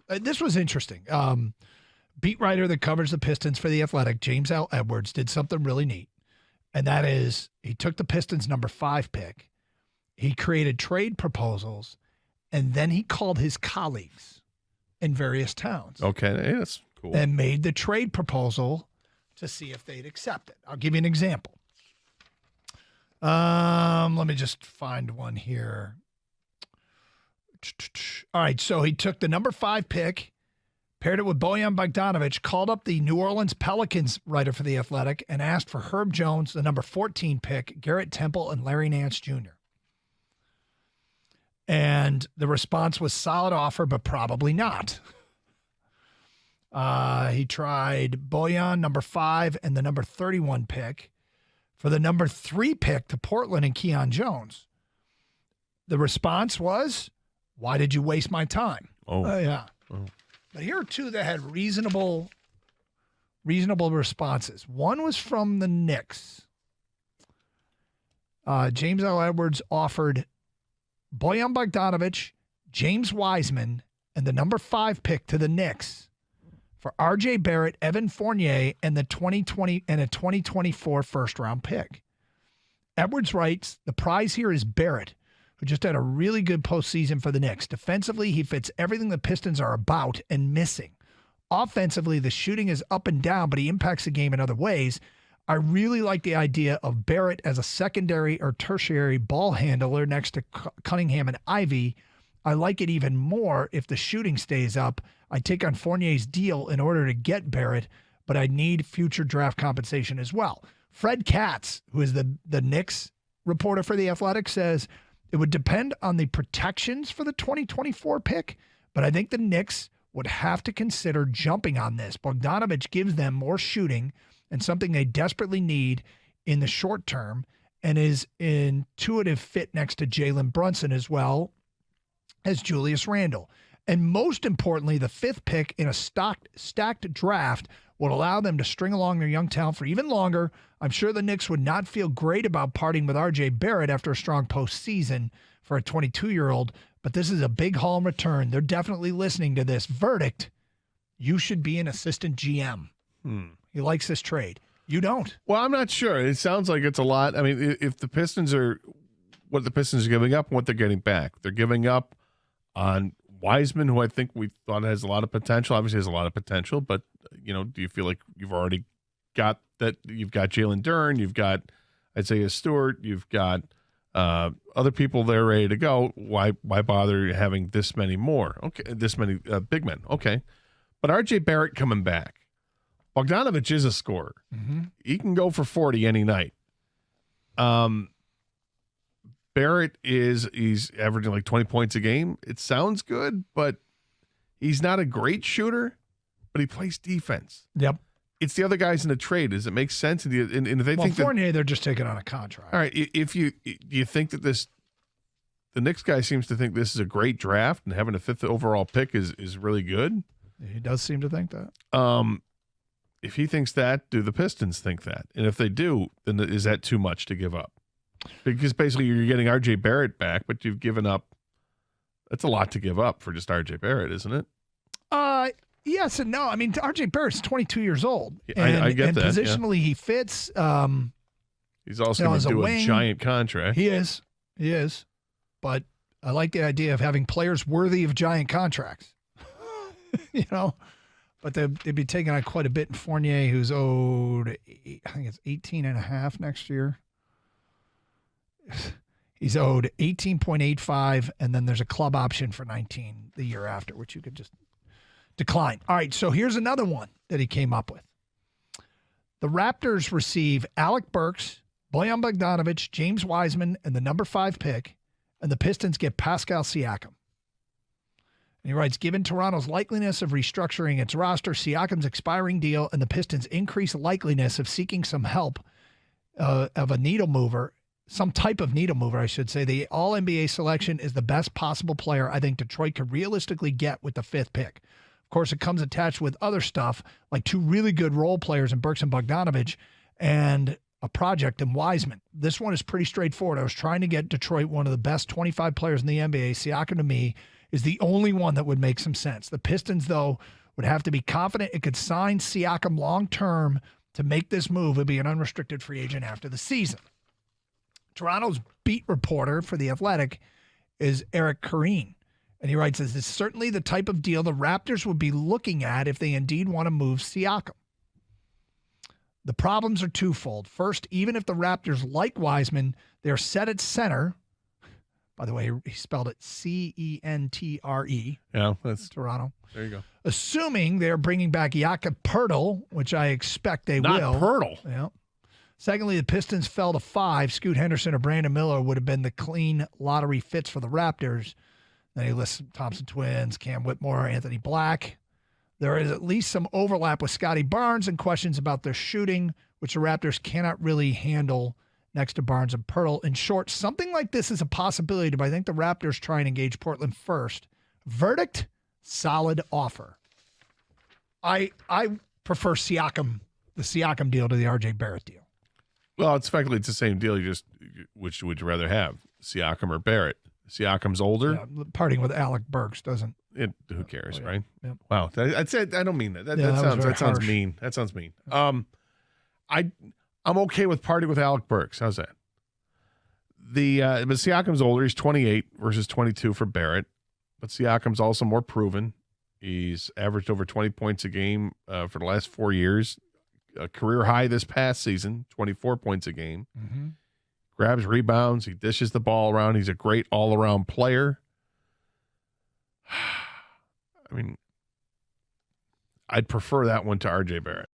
This was interesting. Beat writer that covers the Pistons for The Athletic, James L. Edwards, did something really neat. And that is he took the Pistons' number 5 pick. He created trade proposals, and then he called his colleagues in various towns. Okay, that's cool. And made the trade proposal to see if they'd accept it. I'll give you an example. Let me just find one here. All right, so he took the number 5 pick, paired it with Bojan Bogdanovic, called up the New Orleans Pelicans writer for The Athletic, and asked for Herb Jones, the number 14 pick, Garrett Temple, and Larry Nance Jr. And the response was solid offer, but probably not. He tried Bojan, number 5, and the number 31 pick for the number 3 pick to Portland and Keon Jones. The response was, why did you waste my time? Yeah. Oh. But here are two that had reasonable responses. One was from the Knicks. James L. Edwards offered Bojan Bogdanovic, James Wiseman, and the number 5 pick to the Knicks for R.J. Barrett, Evan Fournier, and the 2020 and a 2024 first-round pick. Edwards writes, the prize here is Barrett, who just had a really good postseason for the Knicks. Defensively, he fits everything the Pistons are about and missing. Offensively, the shooting is up and down, but he impacts the game in other ways. I really like the idea of Barrett as a secondary or tertiary ball handler next to Cunningham and Ivy. I like it even more if the shooting stays up. I take on Fournier's deal in order to get Barrett, but I need future draft compensation as well. Fred Katz, who is the Knicks reporter for The Athletic, says it would depend on the protections for the 2024 pick, but I think the Knicks would have to consider jumping on this. Bogdanovic gives them more shooting and something they desperately need in the short term, and is an intuitive fit next to Jalen Brunson as well as Julius Randle. And most importantly, the 5th pick in a stacked draft would allow them to string along their young talent for even longer. I'm sure the Knicks would not feel great about parting with R.J. Barrett after a strong postseason for a 22-year-old, but this is a big haul in return. They're definitely listening to this verdict. You should be an assistant GM. He likes this trade. You don't. Well, I'm not sure. It sounds like it's a lot. I mean, if the Pistons are what the Pistons are giving up and what they're getting back, they're giving up on Wiseman, who I think we thought has a lot of potential. Obviously has a lot of potential, but, do you feel like you've already got that? You've got Jalen Duren, you've got Isaiah Stewart, you've got other people there ready to go. Why bother having this many more? Okay, this many big men. Okay. But R.J. Barrett coming back. Bogdanovic is a scorer. Mm-hmm. He can go for 40 any night. Barrett he's averaging like 20 points a game. It sounds good, but he's not a great shooter, but he plays defense. Yep. It's the other guys in the trade. Does it make sense? And if they think Fournier, they're just taking on a contract. All right. If you think that the Knicks guy seems to think this is a great draft and having a 5th overall pick is really good. He does seem to think that. If he thinks that, do the Pistons think that? And if they do, then is that too much to give up? Because basically you're getting R.J. Barrett back, but you've given up. That's a lot to give up for just R.J. Barrett, isn't it? Yes and no. I mean, R.J. Barrett's 22 years old. I get that. Positionally, he fits. He's also going to do a giant contract. He is. But I like the idea of having players worthy of giant contracts. But they'd be taking on quite a bit in Fournier, who's owed, I think it's 18.5 next year. He's owed 18.85, and then there's a club option for 19 the year after, which you could just decline. All right, so here's another one that he came up with. The Raptors receive Alec Burks, Bojan Bogdanovic, James Wiseman, and the number 5 pick, and the Pistons get Pascal Siakam. And he writes, given Toronto's likeliness of restructuring its roster, Siakam's expiring deal, and the Pistons' increased likeliness of seeking some help of a needle mover, some type of needle mover, I should say, the All-NBA selection is the best possible player I think Detroit could realistically get with the 5th pick. Of course, it comes attached with other stuff, like 2 really good role players in Burks and Bogdanovic, and a project in Wiseman. This one is pretty straightforward. I was trying to get Detroit one of the best 25 players in the NBA. Siakam, to me, is the only one that would make some sense. The Pistons, though, would have to be confident it could sign Siakam long-term to make this move and be an unrestricted free agent after the season. Toronto's beat reporter for The Athletic is Eric Kareen, and he writes, this is certainly the type of deal the Raptors would be looking at if they indeed want to move Siakam. The problems are twofold. First, even if the Raptors like Wiseman, they're set at center. By the way, he spelled it Centre. Yeah, that's Toronto. There you go. Assuming they're bringing back Jakob Poeltl, which I expect they will. Not Poeltl. Yeah. Secondly, the Pistons fell to 5. Scoot Henderson or Brandon Miller would have been the clean lottery fits for the Raptors. Then he lists Thompson Twins, Cam Whitmore, Anthony Black. There is at least some overlap with Scotty Barnes and questions about their shooting, which the Raptors cannot really handle next to Barnes and Poeltl. In short, something like this is a possibility, but I think the Raptors try and engage Portland first. Verdict, solid offer. I prefer Siakam, the Siakam deal to the RJ Barrett deal. Well, it's effectively it's the same deal. Which would you rather have, Siakam or Barrett? Siakam's older. Yeah, parting with Alec Burks doesn't. Who cares, yeah. right? Yep. Wow, I don't mean that. That sounds harsh. mean. That sounds mean. I'm okay with parting with Alec Burks. How's that? But Siakam's older. He's 28 versus 22 for Barrett. But Siakam's also more proven. He's averaged over 20 points a game for the last 4 years. A career high this past season, 24 points a game. Mm-hmm. Grabs rebounds. He dishes the ball around. He's a great all-around player. I mean, I'd prefer that one to RJ Barrett.